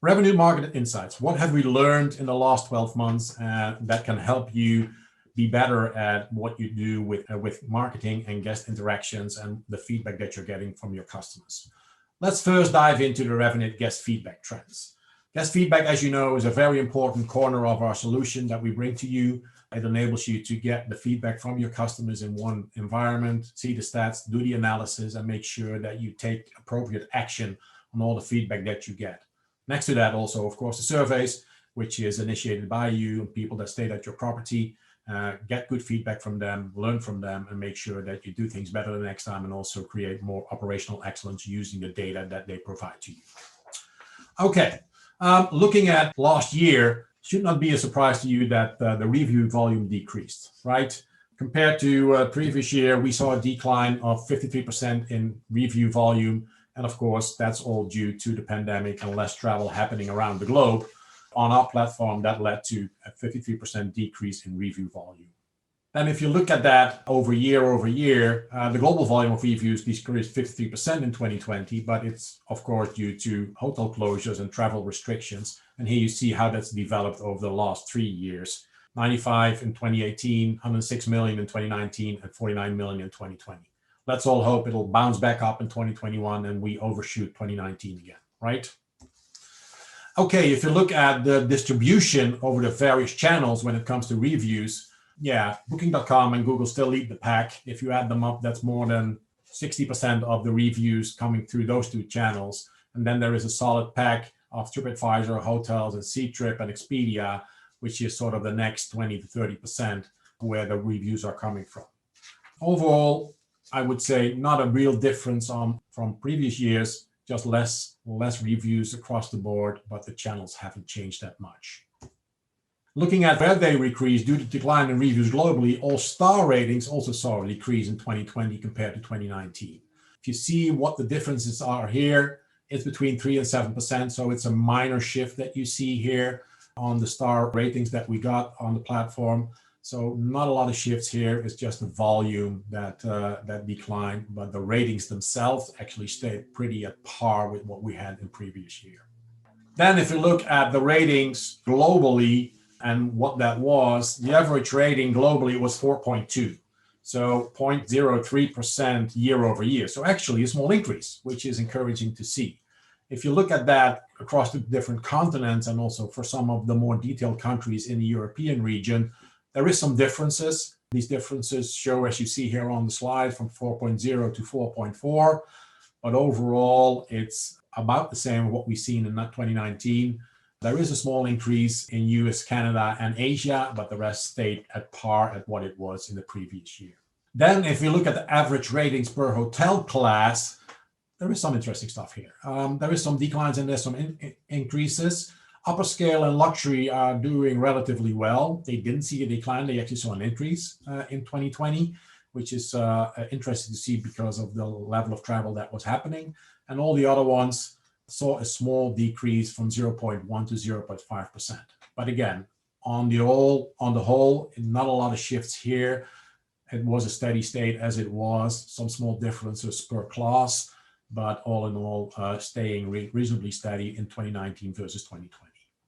Revenue market insights. What have we learned in the last 12 months that can help you be better at what you do with marketing and guest interactions and the feedback that you're getting from your customers? Let's first dive into the Revinate guest feedback trends. Guest feedback, as you know, is a very important corner of our solution that we bring to you. It enables you to get the feedback from your customers in one environment, see the stats, do the analysis, and make sure that you take appropriate action on all the feedback that you get. Next to that, also, of course, the surveys, which is initiated by you and people that stayed at your property. Get good feedback from them, learn from them, and make sure that you do things better the next time and also create more operational excellence using the data that they provide to you. Okay, looking at last year, should not be a surprise to you that the review volume decreased, right? Compared to previous year, we saw a decline of 53% in review volume. And of course, that's all due to the pandemic and less travel happening around the globe. On our platform, that led to a 53% decrease in review volume. Then if you look at that over year, the global volume of reviews decreased 53% in 2020, but it's of course due to hotel closures and travel restrictions. And here you see how that's developed over the last 3 years. 95 in 2018, 106 million in 2019, and 49 million in 2020. Let's all hope it'll bounce back up in 2021 and we overshoot 2019 again, right? Okay, if you look at the distribution over the various channels when it comes to reviews, yeah, Booking.com and Google still lead the pack. If you add them up, that's more than 60% of the reviews coming through those two channels. And then there is a solid pack of TripAdvisor, hotels, and Ctrip and Expedia, which is sort of the next 20 to 30% where the reviews are coming from. Overall, I would say not a real difference from previous years, just less reviews across the board, but the channels haven't changed that much. Looking at where they decreased due to decline in reviews globally, all star ratings also saw a decrease in 2020 compared to 2019. If you see what the differences are here, it's between 3 and 7%. So it's a minor shift that you see here on the star ratings that we got on the platform. So not a lot of shifts here. It's just the volume that declined, but the ratings themselves actually stayed pretty at par with what we had in previous year. Then if you look at the ratings globally and what that was, the average rating globally was 4.2. So 0.03% year over year. So actually a small increase, which is encouraging to see. If you look at that across the different continents and also for some of the more detailed countries in the European region, there is some differences. These differences show, as you see here on the slide, from 4.0 to 4.4. But overall, it's about the same as what we've seen in 2019. There is a small increase in US, Canada, and Asia, but the rest stayed at par at what it was in the previous year. Then if you look at the average ratings per hotel class, there is some interesting stuff here. There is some declines and there's some increases. Upper scale and luxury are doing relatively well. They didn't see a decline. They actually saw an increase in 2020, which is interesting to see because of the level of travel that was happening. And all the other ones saw a small decrease from 0.1 to 0.5%. But again, on the whole, not a lot of shifts here. It was a steady state as it was, some small differences per class, but all in all, staying reasonably steady in 2019 versus 2020.